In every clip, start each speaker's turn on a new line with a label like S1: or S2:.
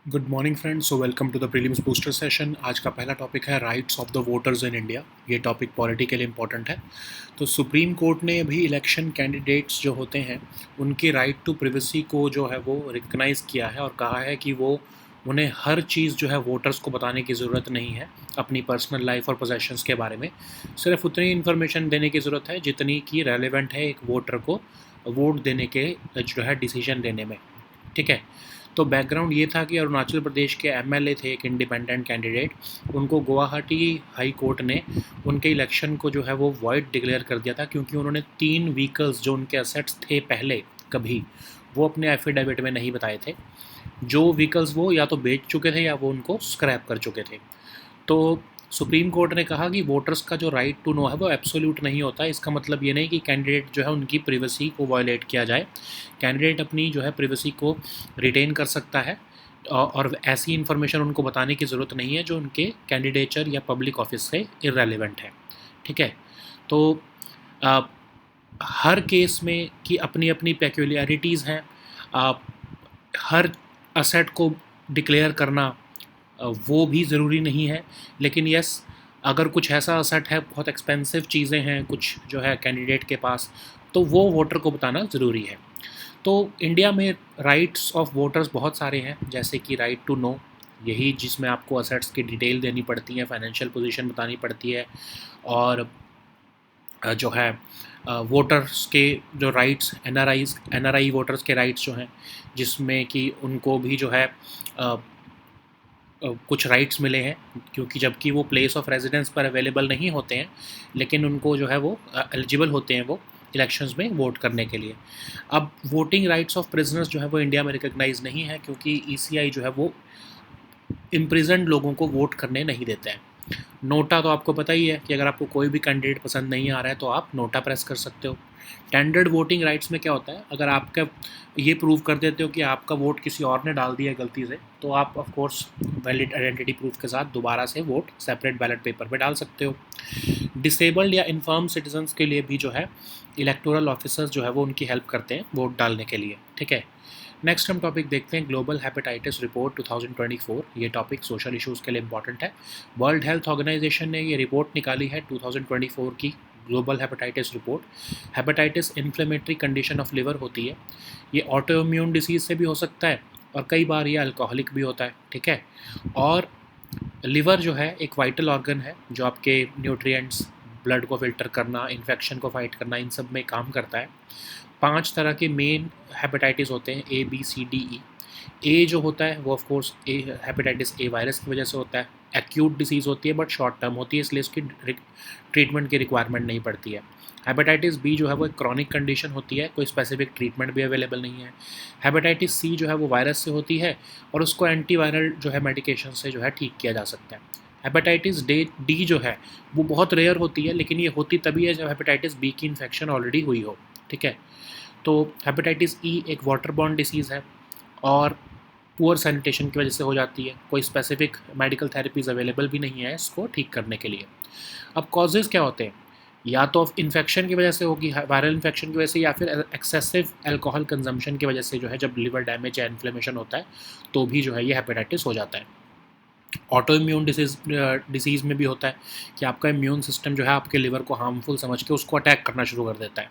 S1: Good morning friends. So welcome to the prelims booster session. आज का पहला topic है rights of the voters in India. ये topic polity के लिए इंपॉर्टेंट है। तो सुप्रीम कोर्ट ने अभी इलेक्शन कैंडिडेट्स जो होते हैं उनकी राइट टू प्रिवेसी को जो है वो रिकग्नाइज़ किया है और कहा है कि वो उन्हें हर चीज़ जो है वोटर्स को बताने की ज़रूरत नहीं है अपनी पर्सनल लाइफ और पोजेशंस के बारे में। सिर्फ उतनी इन्फॉर्मेशन देने की ज़रूरत है जितनी कि रेलेवेंट है एक वोटर को वोट देने के जो है डिसीजन लेने में। ठीक है। तो बैकग्राउंड ये था कि अरुणाचल प्रदेश के एमएलए थे एक इंडिपेंडेंट कैंडिडेट। उनको गुवाहाटी हाई कोर्ट ने उनके इलेक्शन को जो है वो वॉइड डिक्लेयर कर दिया था क्योंकि उन्होंने 3 व्हीकल्स जो उनके असेट्स थे पहले कभी वो अपने एफिडेविट में नहीं बताए थे। जो व्हीकल्स वो या तो बेच चुके थे या वो उनको स्क्रैप कर चुके थे। तो सुप्रीम कोर्ट ने कहा कि वोटर्स का जो राइट टू नो है वो एब्सोल्यूट नहीं होता। इसका मतलब ये नहीं कि कैंडिडेट जो है उनकी प्रिवेसी को वायलेट किया जाए। कैंडिडेट अपनी जो है प्रिवेसी को रिटेन कर सकता है और ऐसी इन्फॉर्मेशन उनको बताने की ज़रूरत नहीं है जो उनके कैंडिडेचर या पब्लिक ऑफिस से इररेलेवेंट है। ठीक है। तो अ, हर केस में की अपनी अपनी पेक्यूलियरिटीज़ हैं। अ, हर असेट को डिक्लेयर करना वो भी ज़रूरी नहीं है। लेकिन यस, अगर कुछ ऐसा असेट है, बहुत एक्सपेंसिव चीज़ें हैं कुछ जो है कैंडिडेट के पास, तो वो वोटर को बताना ज़रूरी है। तो इंडिया में राइट्स ऑफ वोटर्स बहुत सारे हैं, जैसे कि राइट टू नो, यही जिसमें आपको असेट्स की डिटेल देनी पड़ती है, फाइनेंशियल पोजीशन बतानी पड़ती है। और जो है वोटर्स के जो राइट्स, एनआरआई वोटर्स के राइट्स जो हैं, जिसमें कि उनको भी जो है कुछ राइट्स मिले हैं, क्योंकि जबकि वो प्लेस ऑफ रेजिडेंस पर अवेलेबल नहीं होते हैं, लेकिन उनको जो है वो एलिजिबल होते हैं वो इलेक्शंस में वोट करने के लिए। अब वोटिंग राइट्स ऑफ प्रिजनर्स जो है वो इंडिया में रिकग्नाइज नहीं है, क्योंकि ईसीआई जो है वो इम्प्रिजन्ड लोगों को वोट करने नहीं देते हैं। नोटा तो आपको पता ही है कि अगर आपको कोई भी कैंडिडेट पसंद नहीं आ रहा है तो आप नोटा प्रेस कर सकते हो। टेंडर्ड वोटिंग राइट्स में क्या होता है, अगर आपका ये प्रूव कर देते हो कि आपका वोट किसी और ने डाल दिया है गलती से, तो आप of course valid identity proof के साथ दोबारा से वोट सेपरेट बैलेट पेपर पे डाल सकते हो। डिसेबल्ड या इन्फर्म सिटीजन्स के लिए भी जो है इलेक्टोरल ऑफिसर्स जो है वो उनकी हेल्प करते हैं वोट डालने के लिए। ठीक है। नेक्स्ट हम टॉपिक देखते हैं ग्लोबल हेपेटाइटिस रिपोर्ट 2024। ये टॉपिक सोशल इश्यूज़ के लिए इंपॉर्टेंट है। वर्ल्ड हेल्थ ऑर्गेनाइजेशन ने ये रिपोर्ट निकाली है 2024 की global hepatitis report. Hepatitis inflammatory condition of liver होती है। ये ऑटो इम्यून डिसीज़ से भी हो सकता है और कई बार ये अल्कोहलिक भी होता है। ठीक है। और लिवर जो है एक वाइटल ऑर्गन है जो आपके न्यूट्रिएंट्स, ब्लड को फिल्टर करना, इन्फेक्शन को फाइट करना, इन सब में काम करता है। 5 तरह के मेन हेपेटाइटिस होते हैं, A B C D E. ए जो होता है वो of course A hepatitis A virus की वजह से होता है। एक्यूट डिसीज़ होती है बट शॉर्ट टर्म होती है, इसलिए इसकी ट्रीटमेंट की रिक्वायरमेंट नहीं पड़ती है। हेपेटाइटिस बी जो है वो एक क्रॉनिक कंडीशन होती है, कोई स्पेसिफिक ट्रीटमेंट भी अवेलेबल नहीं है। हेपेटाइटिस सी जो है वो वायरस से होती है और उसको एंटीवायरल जो है मेडिकेशन से जो है ठीक किया जा सकता है। हेपेटाइटिस डी जो है वो बहुत रेयर होती है, लेकिन ये होती तभी है जब हेपेटाइटिस बी की इन्फेक्शन ऑलरेडी हुई हो। ठीक है। तो हेपेटाइटिस ई एक वाटर बॉर्न डिसीज़ है और पुअर सैनिटेशन की वजह से हो जाती है। कोई स्पेसिफिक मेडिकल थेरेपीज़ अवेलेबल भी नहीं है इसको ठीक करने के लिए। अब कॉजेज़ क्या होते हैं, या तो इन्फेक्शन की वजह से होगी, वायरल इन्फेक्शन की वजह से, या फिर एक्सेसिव अल्कोहल कंजम्पशन की वजह से जो है जब लिवर डैमेज या इन्फ्लेमेशन होता है तो भी जो है ये हेपेटाइटिस हो जाता है। ऑटो इम्यून डिसीज़ में भी होता है कि आपका इम्यून सिस्टम जो है आपके लिवर को हार्मफुल समझ के उसको अटैक करना शुरू कर देता है।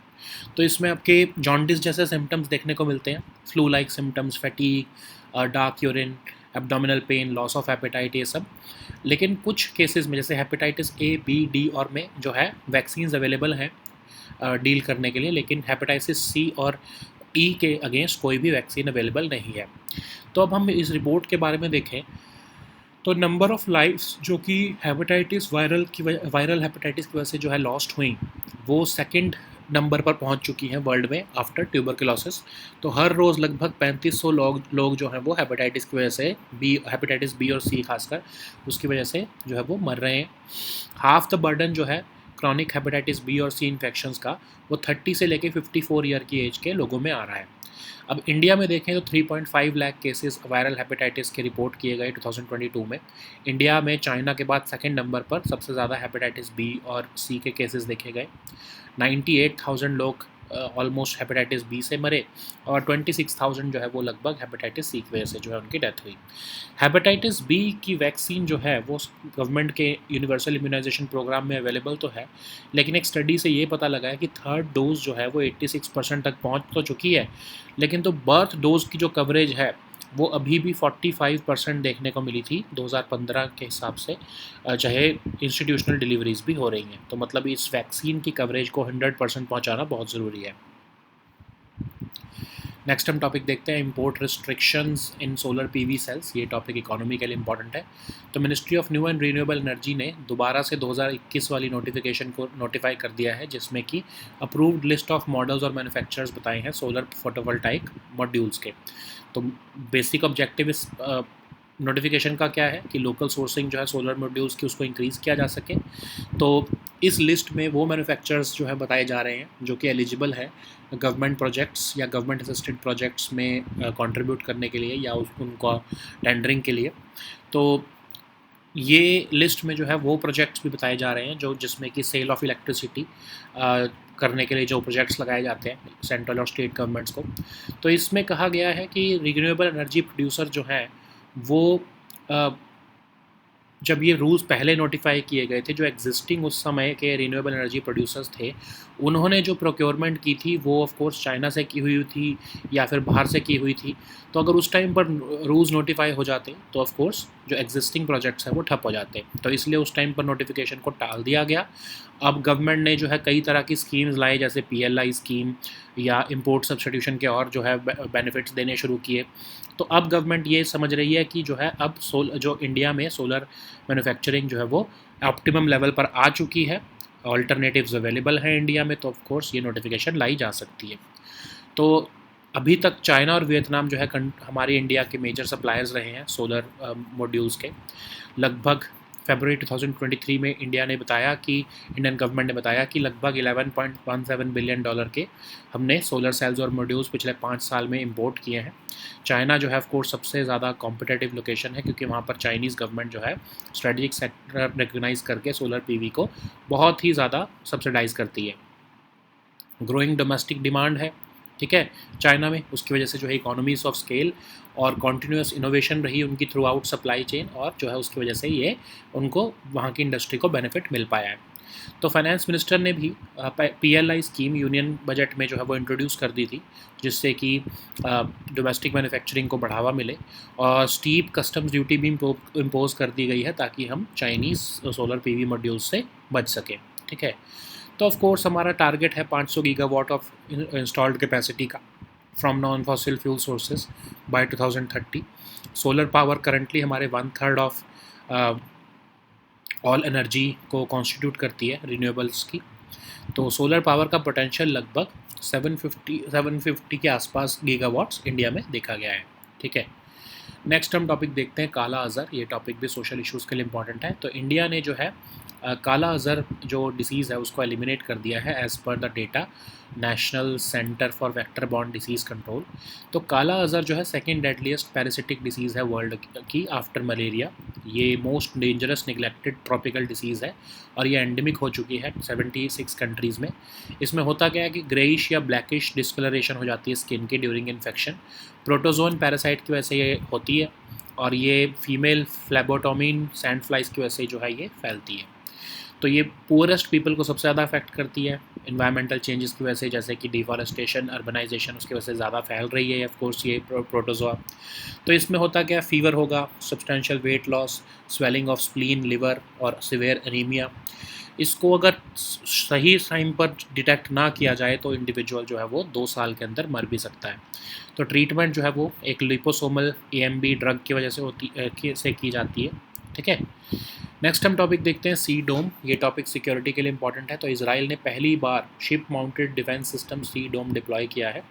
S1: तो इसमें आपके जॉन्डिस जैसे सिम्टम्स देखने को मिलते हैं, flu like symptoms, fatigue, dark urine, abdominal pain, loss of appetite, ये सब। लेकिन कुछ केसेस में जैसे हेपेटाइटिस ए बी डी और में जो है वैक्सीन्स अवेलेबल हैं डील करने के लिए, लेकिन हेपेटाइटिस सी और ई के अगेंस्ट कोई भी वैक्सीन अवेलेबल नहीं है। तो अब हम इस रिपोर्ट के बारे में देखें तो नंबर ऑफ़ लाइफ्स जो कि वायरल हेपेटाइटिस की वजह से जो है लॉस्ट हुई, वो सेकंड नंबर पर पहुंच चुकी हैं वर्ल्ड में आफ्टर ट्यूबरकुलोसिस। तो हर रोज़ लगभग 3500 लोग जो हैं वो हेपेटाइटिस की वजह से, हेपेटाइटिस बी और सी खासकर, उसकी वजह से जो है वो मर रहे हैं। हाफ द बर्डन जो है क्रॉनिक हेपेटाइटिस बी और सी इन्फेक्शंस का, वो 30 से लेके 54 ईयर की एज के लोगों में आ रहा है। अब इंडिया में देखें तो 3.5 लाख केसेस वायरल हेपेटाइटिस के रिपोर्ट किए गए 2022 में। इंडिया में चाइना के बाद सेकंड नंबर पर सबसे ज़्यादा हेपेटाइटिस बी और सी के केसेस देखे गए। 98,000 लोग ऑलमोस्ट हेपेटाइटिस बी से मरे, और 26,000 जो है वो लगभग हेपेटाइटिस सी की वजह से जो है उनकी डेथ हुई। हेपेटाइटिस बी की वैक्सीन जो है वो गवर्नमेंट के यूनिवर्सल इम्यूनाइजेशन प्रोग्राम में अवेलेबल तो है, लेकिन एक स्टडी से ये पता लगा है कि थर्ड डोज जो है वो 86% तक पहुंच तो चुकी है, लेकिन तो बर्थ डोज की जो कवरेज है वो अभी भी 45% देखने को मिली थी 2015 के हिसाब से, चाहे इंस्टीट्यूशनल डिलीवरीज भी हो रही हैं। तो मतलब इस वैक्सीन की कवरेज को 100% पहुंचाना बहुत ज़रूरी है। नेक्स्ट हम टॉपिक देखते हैं इंपोर्ट रिस्ट्रिक्शंस इन सोलर पीवी सेल्स। ये टॉपिक इकोनॉमी के लिए इंपॉर्टेंट है। तो ministry of new and renewable energy ने दोबारा से 2021 वाली नोटिफिकेशन को नोटिफाई कर दिया है, जिसमें कि अप्रूव्ड लिस्ट ऑफ मॉडल्स और मैन्युफैक्चरर्स बताए हैं सोलर फोटोवोल्टाइक मॉड्यूल्स के। तो बेसिक ऑब्जेक्टिव इस नोटिफिकेशन का क्या है कि लोकल सोर्सिंग जो है सोलर मॉड्यूल्स की उसको इंक्रीज़ किया जा सके। तो इस लिस्ट में वो मैन्युफैक्चरर्स जो है बताए जा रहे हैं जो कि एलिजिबल है गवर्नमेंट प्रोजेक्ट्स या गवर्नमेंट असिस्टेड प्रोजेक्ट्स में कंट्रीब्यूट करने के लिए या उनका टेंडरिंग के लिए। तो ये लिस्ट में जो है वो प्रोजेक्ट्स भी बताए जा रहे हैं जो जिसमें कि सेल ऑफ इलेक्ट्रिसिटी करने के लिए जो प्रोजेक्ट्स लगाए जाते हैं सेंट्रल और स्टेट गवर्नमेंट्स को। तो इसमें कहा गया है कि रिन्यूएबल एनर्जी प्रोड्यूसर जो हैं वो जब ये रूल्स पहले नोटिफाई किए गए थे, जो एग्जिस्टिंग उस समय के रिन्यूएबल एनर्जी प्रोड्यूसर्स थे, उन्होंने जो प्रोक्योरमेंट की थी वो ऑफ कोर्स चाइना से की हुई थी या फिर बाहर से की हुई थी। तो अगर उस टाइम पर रूल्स नोटिफाई हो जाते तो ऑफ कोर्स जो एग्जिस्टिंग प्रोजेक्ट्स हैं वो ठप हो जाते। तो इसलिए उस टाइम पर नोटिफिकेशन को टाल दिया गया। अब गवर्नमेंट ने जो है कई तरह की स्कीम्स लाई, जैसे PLI स्कीम या इंपोर्ट सब्स्टिट्यूशन के और जो है बेनिफिट्स देने शुरू किए। तो अब गवर्नमेंट ये समझ रही है कि जो है अब जो इंडिया में सोलर मैन्युफैक्चरिंग जो है वो ऑप्टिमम लेवल पर आ चुकी है, ऑल्टरनेटिव्स अवेलेबल हैं इंडिया में, तो ऑफ कोर्स ये नोटिफिकेशन लाई जा सकती है। तो अभी तक चाइना और वियतनाम जो है हमारे इंडिया के मेजर सप्लायर्स रहे हैं सोलर मॉड्यूल्स के। लगभग फरवरी 2023 में इंडिया ने बताया कि इंडियन गवर्नमेंट ने बताया कि लगभग $11.17 बिलियन के हमने सोलर सेल्स और मॉड्यूल्स पिछले 5 साल में इंपोर्ट किए हैं। चाइना जो है ऑफ कोर्स सबसे ज़्यादा कॉम्पिटिटिव लोकेशन है, क्योंकि वहाँ पर चाइनीज़ गवर्नमेंट जो है स्ट्रेटेजिक सेक्टर रिकग्नाइज़ करके सोलर PV को बहुत ही ज़्यादा सब्सिडाइज़ करती है। ग्रोइंग डोमेस्टिक डिमांड है, ठीक है, चाइना में। उसकी वजह से जो है इकोनॉमीज़ ऑफ स्केल और कॉन्टीन्यूस इनोवेशन रही उनकी थ्रू आउट सप्लाई चेन, और जो है उसकी वजह से ये उनको वहाँ की इंडस्ट्री को बेनिफिट मिल पाया है। तो फाइनेंस मिनिस्टर ने भी PLI स्कीम यूनियन बजट में जो है वो इंट्रोड्यूस कर दी थी, जिससे कि डोमेस्टिक मैन्युफैक्चरिंग को बढ़ावा मिले, और स्टीप कस्टम्स ड्यूटी भी इम्पोज कर दी गई है ताकि हम चाइनीज़ सोलर PV मॉड्यूल्स से बच सकें, ठीक है। तो ऑफ कोर्स हमारा टारगेट है 500 गीगावाट ऑफ इंस्टॉल्ड कैपेसिटी का from non fossil fuel sources by 2030। Solar power currently हमारे 1/3 ऑफ ऑल एनर्जी को कॉन्स्टिट्यूट करती है रिन्यूएबल्स की। तो सोलर पावर का पोटेंशियल लगभग 750 के आसपास गीगावाट्स इंडिया में देखा गया है, ठीक है। नेक्स्ट हम टॉपिक देखते हैं काला अज़र। ये टॉपिक भी सोशल इश्यूज़ के लिए इंपॉर्टेंट है। तो इंडिया ने जो है काला अज़र जो डिसीज़ है उसको एलिमिनेट कर दिया है as per the data national centre for vector borne disease control. तो काला अज़र जो है सेकेंड डेडलीस्ट पैरासिटिक डिसीज़ है वर्ल्ड की आफ्टर मलेरिया। ये most dangerous neglected tropical disease है और ये एंडेमिक हो चुकी है 76 कंट्रीज़ में। इसमें होता क्या है कि ग्रेइश या ब्लैकिश डिस्कलरेशन हो जाती है स्किन की ड्यूरिंग इन्फेक्शन। प्रोटोजोन पैरासाइट की वजह से ये होती है, और ये फीमेल फ्लैबोटोमिन सैंड फ्लाइज की वजह से जो है ये फैलती है। तो ये पुअरेस्ट पीपल को सबसे ज़्यादा अफेक्ट करती है इन्वायरमेंटल चेंजेस की वजह से, जैसे कि डिफॉरेस्टेशन, अर्बनाइजेशन, उसकी वजह से ज़्यादा फैल रही है ऑफ कोर्स ये प्रोटोजोआ। तो इसमें होता क्या, फीवर होगा, substantial weight loss, swelling of spleen, liver और सिवियर एनीमिया। इसको अगर सही टाइम पर डिटेक्ट ना किया जाए तो इंडिविजुअल जो है वो 2 साल के अंदर मर भी सकता है। तो ट्रीटमेंट जो है वो एक लिपोसोमल AMB ड्रग की वजह से की जाती है, ठीक है। नेक्स्ट हम टॉपिक देखते हैं सी डोम। ये टॉपिक सिक्योरिटी के लिए इंपॉर्टेंट है। तो इजराइल ने पहली बार शिप माउंटेड डिफेंस सिस्टम सी डोम डिप्लॉय किया है,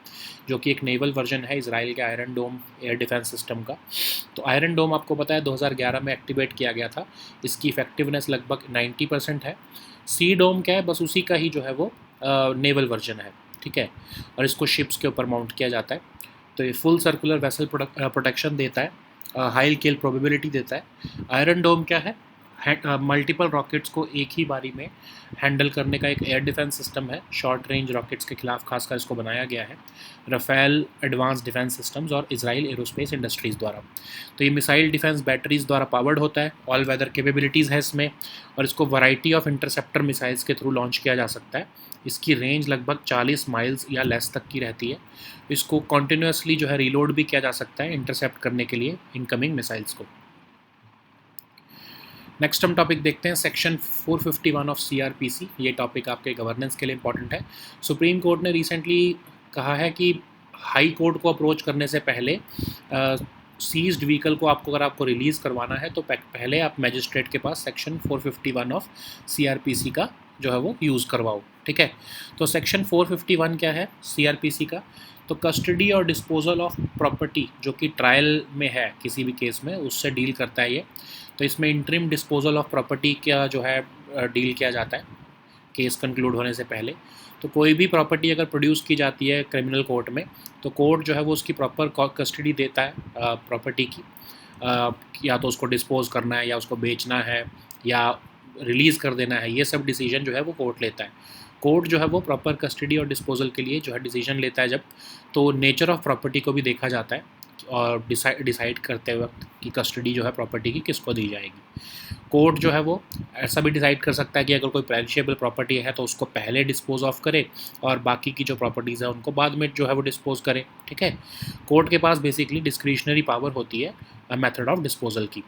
S1: जो कि एक नेवल वर्जन है इजराइल के आयरन डोम एयर डिफेंस सिस्टम का। तो आयरन डोम आपको पता है 2011 में एक्टिवेट किया गया था। इसकी इफेक्टिवनेस लगभग 90% है। सी डोम क्या है, बस उसी का ही जो है वो नेवल वर्जन है, ठीक है, और इसको शिप्स के ऊपर माउंट किया जाता है। तो ये फुल सर्कुलर वेसल प्रोटेक्शन देता है, हाई किल प्रोबेबिलिटी देता है। आयरन डोम क्या है, मल्टीपल रॉकेट्स को एक ही बारी में हैंडल करने का एक एयर डिफेंस सिस्टम है। शॉर्ट रेंज रॉकेट्स के खिलाफ खासकर इसको बनाया गया है राफेल एडवांस डिफेंस सिस्टम्स और इजराइल एरोस्पेस इंडस्ट्रीज़ द्वारा। तो ये मिसाइल डिफेंस बैटरीज द्वारा पावर्ड होता है, ऑल वेदर कैपेबिलिटीज़ है इसमें, और इसको वैरायटी ऑफ इंटरसेप्टर मिसाइल्स के थ्रू लॉन्च किया जा सकता है। इसकी रेंज लगभग 40 माइल्स या लेस तक की रहती है। इसको कॉन्टिन्यूसली जो है रीलोड भी किया जा सकता है इंटरसेप्ट करने के लिए इनकमिंग मिसाइल्स को। नेक्स्ट हम टॉपिक देखते हैं सेक्शन 451 ऑफ CRPC। ये टॉपिक आपके गवर्नेंस के लिए इंपॉर्टेंट है। सुप्रीम कोर्ट ने रिसेंटली कहा है कि हाई कोर्ट को अप्रोच करने से पहले सीज्ड व्हीकल को अगर आपको रिलीज़ करवाना है तो पहले आप मैजिस्ट्रेट के पास सेक्शन 451 ऑफ CRPC का जो है वो यूज़ करवाओ। ठीक है, तो सेक्शन 451 क्या है CRPC का? तो कस्टडी और डिस्पोजल ऑफ प्रॉपर्टी जो कि ट्रायल में है किसी भी केस में, उससे डील करता है ये। तो इसमें इंटरिम डिस्पोजल ऑफ प्रॉपर्टी का जो है डील किया जाता है केस कंक्लूड होने से पहले। तो कोई भी प्रॉपर्टी अगर प्रोड्यूस की जाती है क्रिमिनल कोर्ट में, तो कोर्ट जो है वो उसकी प्रॉपर कस्टडी देता है प्रॉपर्टी की। या तो उसको डिस्पोज करना है, या उसको बेचना है, या रिलीज़ कर देना है, ये सब डिसीजन जो है वो कोर्ट लेता है। कोर्ट जो है वो प्रॉपर कस्टडी और डिस्पोजल के लिए जो है डिसीजन लेता है जब, तो नेचर ऑफ प्रॉपर्टी को भी देखा जाता है और डिसाइड करते वक्त कि कस्टडी जो है प्रॉपर्टी की किसको दी जाएगी। कोर्ट जो है वो ऐसा भी डिसाइड कर सकता है कि अगर कोई पेरिशेबल प्रॉपर्टी है तो उसको पहले डिस्पोज ऑफ करे और बाकी की जो प्रॉपर्टीज़ है उनको बाद में जो है वो डिस्पोज करे। ठीक है, कोर्ट के पास बेसिकली डिस्क्रिशनरी पावर होती है मेथड ऑफ डिस्पोजल की।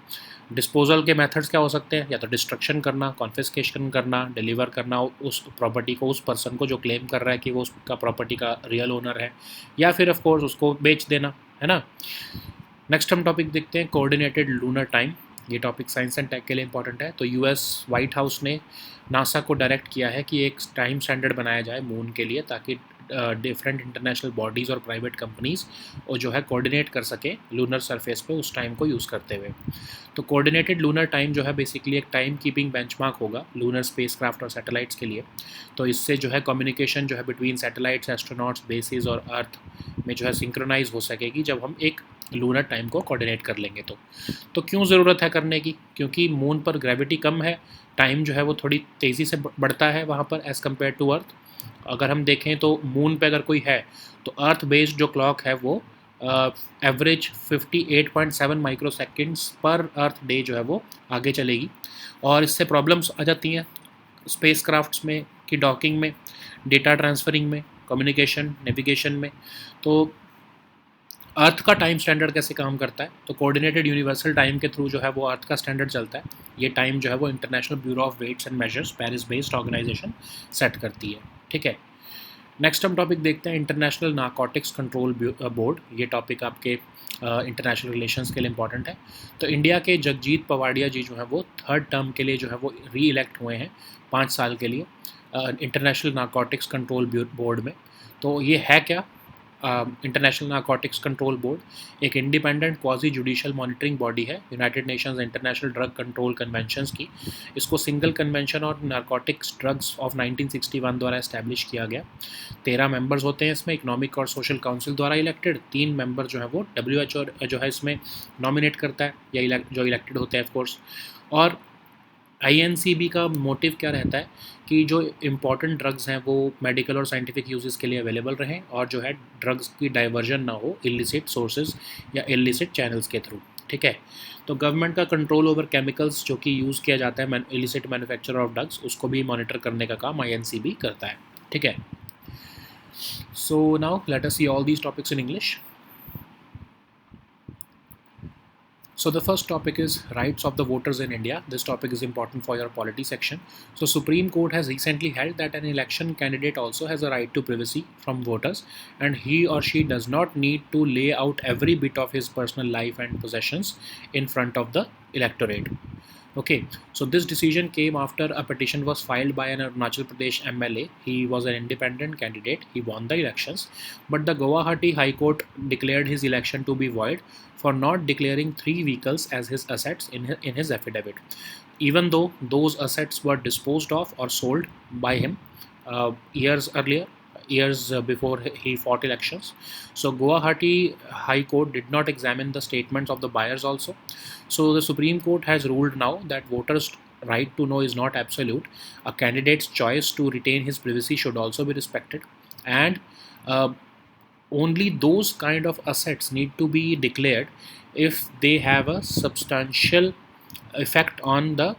S1: डिस्पोजल के मेथड्स क्या हो सकते हैं? या तो डिस्ट्रक्शन करना, कॉन्फिस्केशन करना, डिलीवर करना उस प्रॉपर्टी को उस पर्सन को जो क्लेम कर रहा है कि वो उसका प्रॉपर्टी का रियल ओनर है, या फिर ऑफ कोर्स उसको बेच देना, है ना। नेक्स्ट हम टॉपिक देखते हैं कोऑर्डिनेटेड लूनर टाइम। ये टॉपिक साइंस एंड टेक के लिए इंपॉर्टेंट है। तो US वाइट हाउस ने नासा को डायरेक्ट किया है कि एक टाइम स्टैंडर्ड बनाया जाए मून के लिए, ताकि डिफरेंट इंटरनेशनल बॉडीज़ और प्राइवेट कंपनीज़ वो जो है कोऑर्डिनेट कर सके लूनर सरफेस पे उस टाइम को यूज़ करते हुए। तो कोऑर्डिनेटेड लूनर टाइम जो है बेसिकली एक टाइम कीपिंग बेंचमार्क होगा लूनर स्पेसक्राफ्ट और सैटेलाइट्स के लिए। तो इससे जो है कम्युनिकेशन जो है बिटवीन सैटेलाइट्स, एस्ट्रोनॉट्स, बेसिस और अर्थ में जो है सिंक्रोनाइज हो सकेगी जब हम एक लूनर टाइम को कोऑर्डिनेट कर लेंगे। तो क्यों ज़रूरत है करने की? क्योंकि मून पर ग्रेविटी कम है, टाइम जो है वो थोड़ी तेज़ी से बढ़ता है वहाँ पर एज़ कम्पेयर टू अर्थ। अगर हम देखें तो मून पे अगर कोई है तो अर्थ बेस्ड जो क्लॉक है वो एवरेज 58.7 माइक्रो सेकेंड्स पर अर्थ डे जो है वो आगे चलेगी, और इससे प्रॉब्लम्स आ जाती हैं स्पेस क्राफ्ट्स में की डॉकिंग में, डेटा ट्रांसफरिंग में, कम्युनिकेशन, नेविगेशन में। तो अर्थ का टाइम स्टैंडर्ड कैसे काम करता है? तो कोऑर्डिनेटेड यूनिवर्सल टाइम के थ्रू जो है वो अर्थ का स्टैंडर्ड चलता है। ये टाइम जो है वो International Bureau of Weights and Measures, Paris based organisation set करती है। ठीक है, नेक्स्ट हम टॉपिक देखते हैं इंटरनेशनल नारकोटिक्स कंट्रोल बोर्ड। ये टॉपिक आपके इंटरनेशनल रिलेशंस के लिए इंपॉर्टेंट है। तो इंडिया के जगजीत पवाडिया जी जो है वो 3rd टर्म के लिए जो है वो री इलेक्ट हुए हैं 5 साल के लिए इंटरनेशनल नारकोटिक्स कंट्रोल बोर्ड में। तो ये है क्या? इंटरनेशनल नारकोटिक्स कंट्रोल बोर्ड एक independent quasi judicial monitoring body है United Nations international drug control conventions की। इसको सिंगल कन्वेंशन और नारकोटिक्स ड्रग्स ऑफ 1961 द्वारा इस्टेब्लिश किया गया। 13 मेंबर्स होते हैं इसमें, इकोनॉमिक और सोशल काउंसिल द्वारा इलेक्टेड। 3 मेंबर जो है वो WHO जो है इसमें नॉमिनेट करता है, या जो इलेक्टेड होते हैं ऑफकोर्स। और INCB का मोटिव क्या रहता है कि जो इम्पॉर्टेंट ड्रग्स हैं वो मेडिकल और साइंटिफिक यूजेस के लिए अवेलेबल रहें, और जो है ड्रग्स की डाइवर्जन ना हो इलिसिट सोर्सेज या इलिसिट चैनल्स के थ्रू। ठीक है, तो गवर्नमेंट का कंट्रोल ओवर केमिकल्स जो कि यूज़ किया जाता है इलिसिट मैन्युफैक्चर ऑफ ड्रग्स, उसको भी मॉनिटर करने का काम INCB करता है। ठीक है, so now let us see all these topics in English. So the first topic is rights of the voters in India. This topic is important for your polity section. So Supreme Court has recently held that an election candidate also has a right to privacy from voters, and he or she does not need to lay out every bit of his personal life and possessions in front of the electorate. Okay, so this decision came after a petition was filed by an Arunachal Pradesh MLA. He was an independent candidate. He won the elections, but the Guwahati High Court declared his election to be void for not declaring 3 vehicles as his assets in his affidavit, even though those assets were disposed of or sold by him years before he fought elections. So Guwahati High Court did not examine the statements of the buyers also. So the Supreme Court has ruled now that voters right to know is not absolute. A candidate's choice to retain his privacy should also be respected, and uh, only those kind of assets need to be declared if they have a substantial effect on the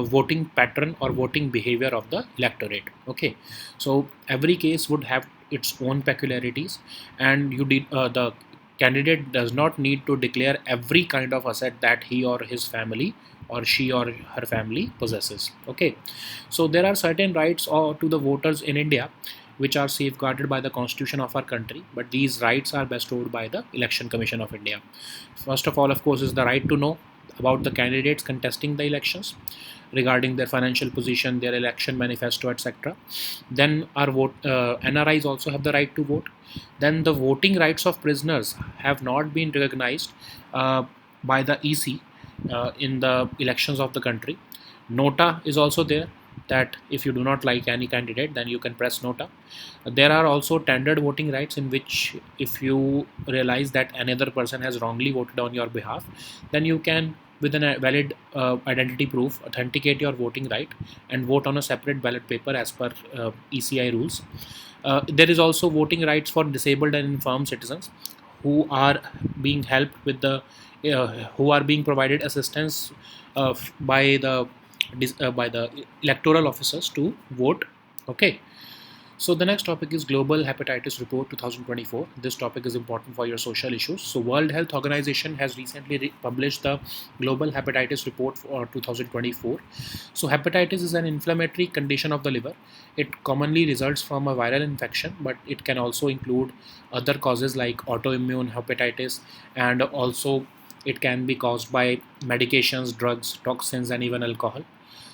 S1: voting pattern or voting behavior of the electorate. Okay, so every case would have its own peculiarities, and the candidate does not need to declare every kind of asset that he or his family or she or her family possesses. Okay, so there are certain rights to the voters in India which are safeguarded by the constitution of our country, but these rights are bestowed by the Election Commission of India. First of all, of course, is the right to know about the candidates contesting the elections, regarding their financial position, their election manifesto, etc. Then our NRIs also have the right to vote. Then the voting rights of prisoners have not been recognized by the EC in the elections of the country. Nota is also there, that if you do not like any candidate, then you can press Nota. There are also tendered voting rights, in which if you realize that another person has wrongly voted on your behalf, then you can, with a valid identity proof, authenticate your voting right and vote on a separate ballot paper as per ECI rules. There is also voting rights for disabled and infirm citizens who are being helped with the who are being provided assistance by the electoral officers to vote. Okay, so the next topic is Global Hepatitis Report 2024. This topic is important for your social issues. So World Health Organization has recently published the Global Hepatitis Report for 2024. So hepatitis is an inflammatory condition of the liver. It commonly results from a viral infection, but it can also include other causes like autoimmune hepatitis, and also it can be caused by medications, drugs, toxins, and even alcohol.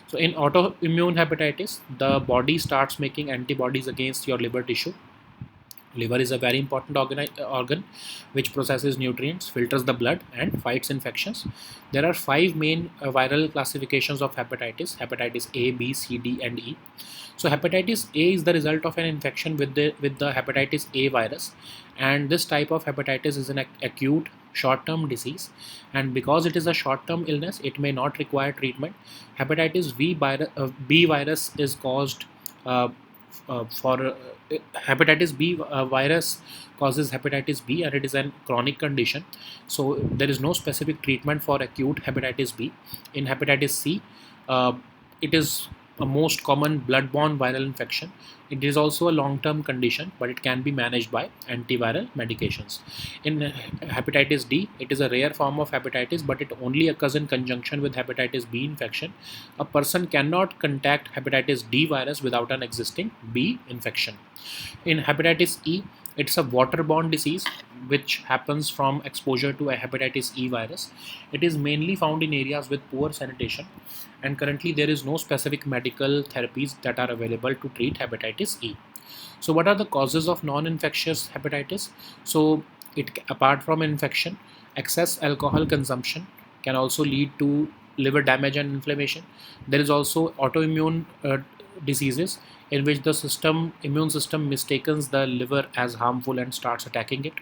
S1: So in autoimmune hepatitis, the body starts making antibodies against your liver tissue. Liver is a very important organ which processes nutrients, filters the blood, and fights infections. There are five main viral classifications of hepatitis: hepatitis A, B, C, D, and E. So hepatitis A is the result of an infection with the hepatitis A virus, and this type of hepatitis is an acute short-term disease, and because it is a short-term illness, it may not require treatment. B virus is caused uh, for hepatitis B virus causes hepatitis B, and it is a chronic condition. So there is no specific treatment for acute hepatitis B. In hepatitis C, uh, it is a most common blood-borne viral infection. It is also a long-term condition, but it can be managed by antiviral medications. In hepatitis D, it is a rare form of hepatitis, but it only occurs in conjunction with hepatitis B infection. A person cannot contact hepatitis D virus without an existing B infection. In hepatitis E, it's a waterborne disease which happens from exposure to a hepatitis E virus. It is mainly found in areas with poor sanitation, and currently there is no specific medical therapies that are available to treat hepatitis E. So what are the causes of non-infectious hepatitis? So apart from infection, excess alcohol consumption can also lead to liver damage and inflammation. There is also autoimmune diseases in which the immune system mistakes the liver as harmful and starts attacking it.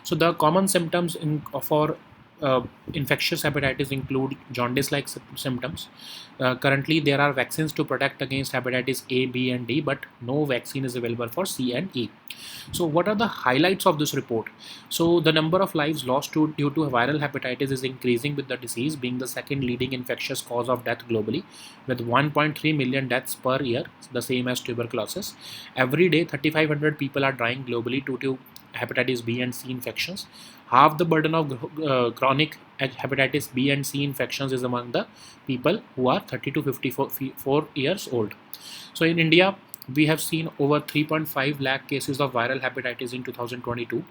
S1: So the common symptoms for infectious hepatitis include jaundice-like symptoms. Currently, there are vaccines to protect against hepatitis A, B, and D, but no vaccine is available for C and E. So, what are the highlights of this report? So, the number of lives lost due to viral hepatitis is increasing, with the disease being the second leading infectious cause of death globally, with 1.3 million deaths per year, the same as tuberculosis. Every day, 3,500 people are dying globally due to hepatitis B and C infections. Half the burden of chronic hepatitis B and C infections is among the people who are 30 to 54 years old. So in India, we have seen over 3.5 lakh cases of viral hepatitis in 2022.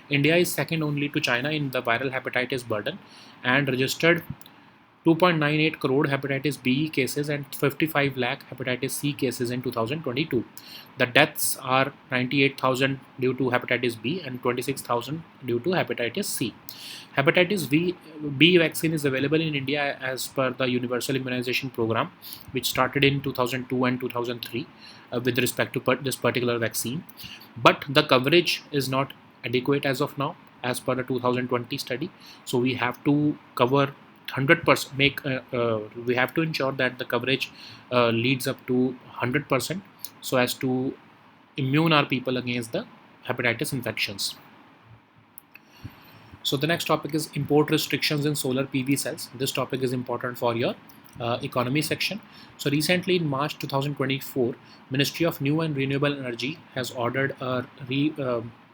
S1: India is second only to China in the viral hepatitis burden, and registered 2.98 crore hepatitis B cases and 55 lakh hepatitis C cases in 2022. The deaths are 98,000 due to hepatitis B and 26,000 due to hepatitis C. Hepatitis B vaccine is available in India as per the Universal Immunization Program, which started in 2002 and 2003 with respect to this particular vaccine. But the coverage is not adequate as of now, as per the 2020 study. So we have to cover 100% make we have to ensure that the coverage leads up to 100% so as to immune our people against the hepatitis infections. So the next topic is import restrictions in solar PV cells. This topic is important for your economy section. So recently in March 2024, Ministry of New and Renewable Energy has ordered a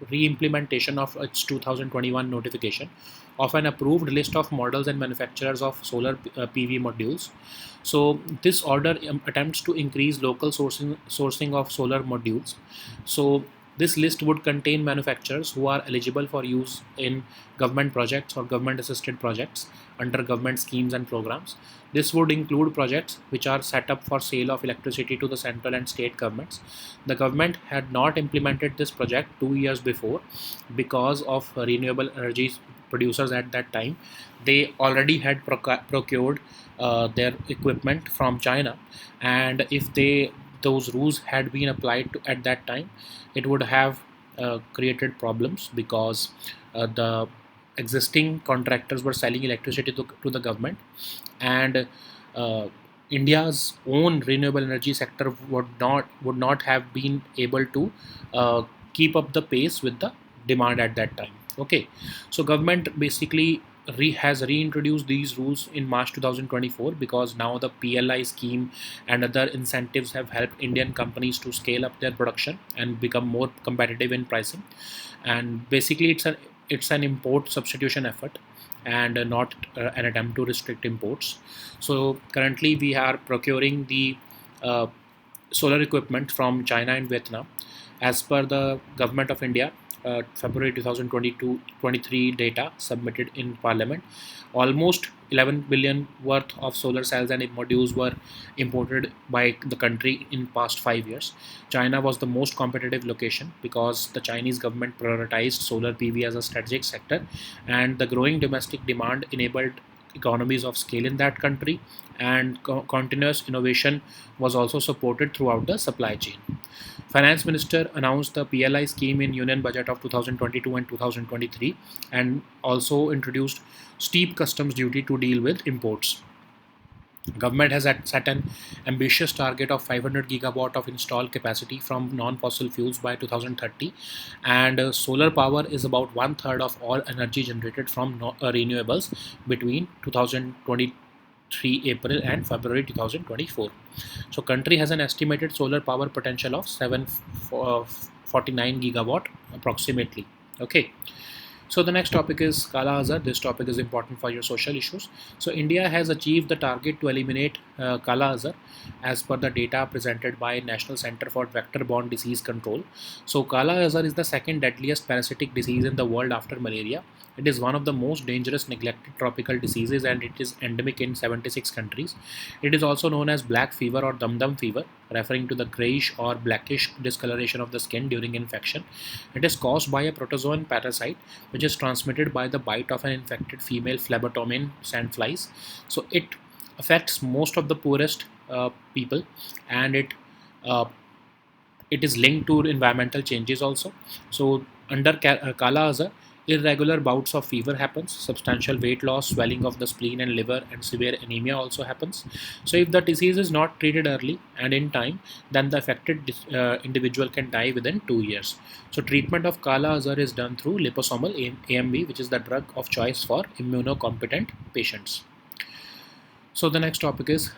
S1: re-implementation of its 2021 notification of an approved list of models and manufacturers of solar PV modules. So this order attempts to increase local sourcing of solar modules. So this list would contain manufacturers who are eligible for use in government projects or government assisted projects under government schemes and programs. This would include projects which are set up for sale of electricity to the central and state governments. The government had not implemented this project 2 years before because of renewable energy producers at that time. They already had procured their equipment from China, and if those rules had been applied at that time, it would have created problems because the existing contractors were selling electricity to the government, and uh, India's own renewable energy sector would not have been able to keep up the pace with the demand at that time. Okay, so government basically has reintroduced these rules in March 2024 because now the PLI scheme and other incentives have helped Indian companies to scale up their production and become more competitive in pricing. And basically, it's an import substitution effort and not an attempt to restrict imports. So currently, we are procuring the uh, solar equipment from China and Vietnam. As per the Government of India, February 2022-23 data submitted in Parliament, almost 11 billion worth of solar cells and modules were imported by the country in past 5 years. China was the most competitive location because the Chinese government prioritized solar PV as a strategic sector, and the growing domestic demand enabled economies of scale in that country, and continuous innovation was also supported throughout the supply chain. Finance Minister announced the PLI scheme in Union Budget of 2022 and 2023, and also introduced steep customs duty to deal with imports. Government has set an ambitious target of 500 gigawatt of installed capacity from non-fossil fuels by 2030, and solar power is about one third of all energy generated from renewables between 2023 April and February 2024. So, country has an estimated solar power potential of 749 gigawatt approximately. Okay. So the next topic is Kala Azar. This topic is important for your social issues. So India has achieved the target to eliminate Kala Azar as per the data presented by National Center for Vector-Borne Disease Control. So Kala Azar is the second deadliest parasitic disease in the world after malaria. It is one of the most dangerous neglected tropical diseases, and it is endemic in 76 countries. It is also known as black fever or dum-dum fever, referring to the grayish or blackish discoloration of the skin during infection. It is caused by a protozoan parasite which is transmitted by the bite of an infected female phlebotomin sandflies. So it affects most of the poorest people, and uh, it is linked to environmental changes also. So under Kala Azar, irregular bouts of fever happens, substantial weight loss, swelling of the spleen and liver, and severe anemia also happens. So if the disease is not treated early and in time, then the affected individual can die within 2 years. So treatment of Kala Azar is done through liposomal AMV, which is the drug of choice for immunocompetent patients. So the next topic is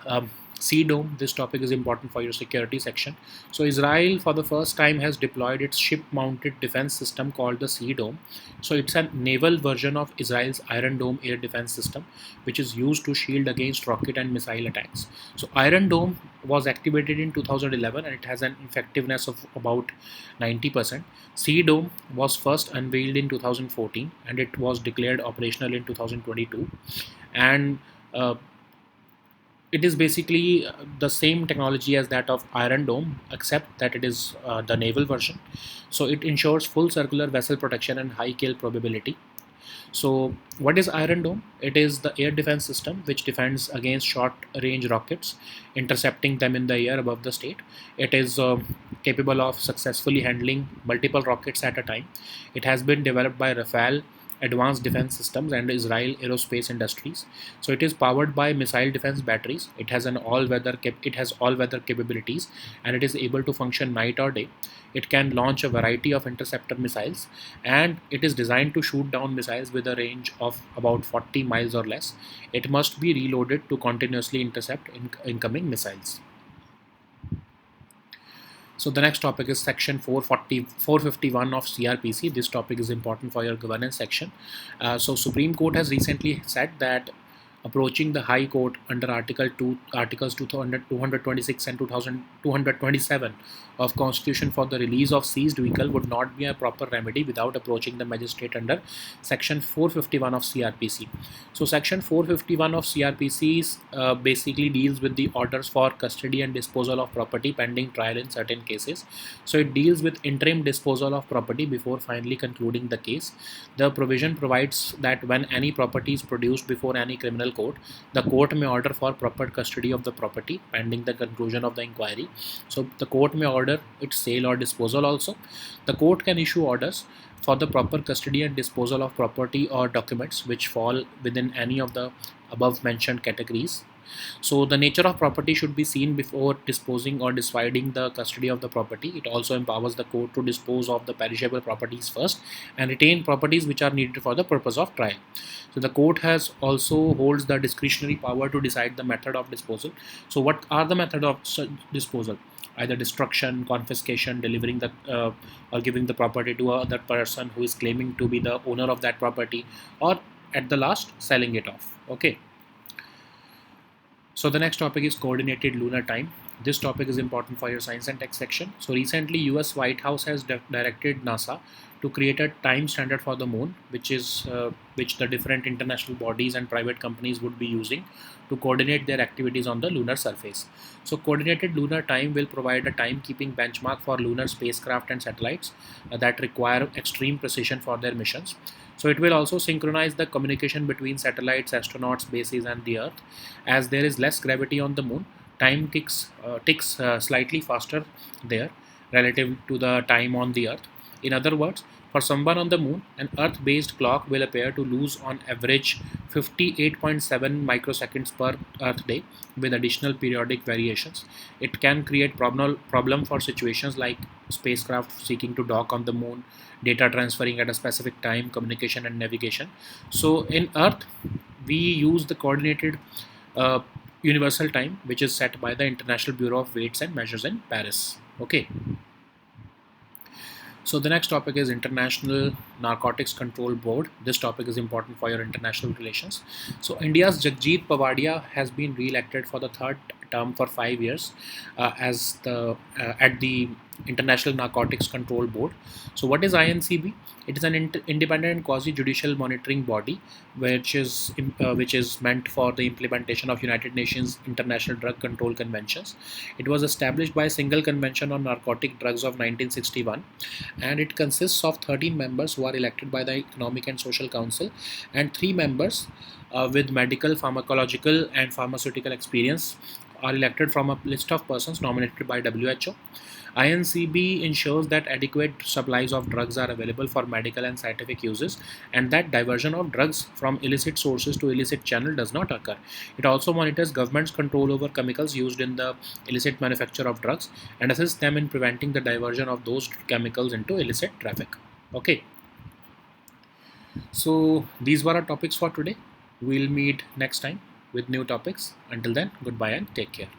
S1: Sea Dome. This topic is important for your security section. So Israel for the first time has deployed its ship-mounted defense system called the Sea Dome. So it's a naval version of Israel's Iron Dome air defense system, which is used to shield against rocket and missile attacks. So Iron Dome was activated in 2011, and it has an effectiveness of about 90%. Sea Dome was first unveiled in 2014, and it was declared operational in 2022. And it is basically the same technology as that of Iron Dome, except that it is the naval version. So it ensures full circular vessel protection and high kill probability. So what is Iron Dome? It is the air defense system which defends against short range rockets, intercepting them in the air above the state. It is capable of successfully handling multiple rockets at a time. It has been developed by Rafale Advanced Defense Systems and Israel Aerospace Industries. So it is powered by missile defense batteries. It has all-weather capabilities, and it is able to function night or day. It can launch a variety of interceptor missiles, and it is designed to shoot down missiles with a range of about 40 miles or less. It must be reloaded to continuously intercept incoming missiles. So the next topic is section 451 of CRPC. This topic is important for your governance section. So Supreme Court has recently said that approaching the High Court under Articles 226 and 2227 of Constitution for the release of seized vehicle would not be a proper remedy without approaching the magistrate under section 451 of CRPC. So section 451 of CRPC basically deals with the orders for custody and disposal of property pending trial in certain cases. So it deals with interim disposal of property before finally concluding the case. The provision provides that when any property is produced before any criminal court, the court may order for proper custody of the property pending the conclusion of the inquiry. So the court may order its sale or disposal also. The court can issue orders for the proper custody and disposal of property or documents which fall within any of the above mentioned categories. So the nature of property should be seen before disposing or deciding the custody of the property. It also empowers the court to dispose of the perishable properties first and retain properties which are needed for the purpose of trial. So the court has also holds the discretionary power to decide the method of disposal. So what are the method of disposal? Either destruction, confiscation, delivering the or giving the property to another person who is claiming to be the owner of that property, or at the last selling it off. Okay. So the next topic is coordinated lunar time. This topic is important for your science and tech section. So recently US White House has directed NASA to create a time standard for the moon, which the different international bodies and private companies would be using to coordinate their activities on the lunar surface. So coordinated lunar time will provide a timekeeping benchmark for lunar spacecraft and satellites that require extreme precision for their missions. So it will also synchronize the communication between satellites, astronauts, bases, and the Earth. As there is less gravity on the moon, time ticks slightly faster there relative to the time on the Earth. In other words, for someone on the moon, an Earth-based clock will appear to lose on average 58.7 microseconds per Earth day, with additional periodic variations. It can create problem for situations like spacecraft seeking to dock on the moon, data transferring at a specific time, communication and navigation. So in Earth, we use the coordinated universal time, which is set by the International Bureau of Weights and Measures in Paris. Okay. So the next topic is International Narcotics Control Board. This topic is important for your international relations. So India's Jagjit Pavadia has been re-elected for the third term for 5 years at the International Narcotics Control Board. So what is INCB? It is an independent quasi-judicial monitoring body which is meant for the implementation of United Nations International Drug Control Conventions. It was established by a single convention on narcotic drugs of 1961, and it consists of 13 members who are elected by the Economic and Social Council and 3 members with medical, pharmacological and pharmaceutical experience are elected from a list of persons nominated by WHO. INCB ensures that adequate supplies of drugs are available for medical and scientific uses, and that diversion of drugs from illicit sources to illicit channel does not occur. It also monitors government's control over chemicals used in the illicit manufacture of drugs and assists them in preventing the diversion of those chemicals into illicit traffic. Okay. So these were our topics for today. We'll meet next time with new topics. Until then, goodbye and take care.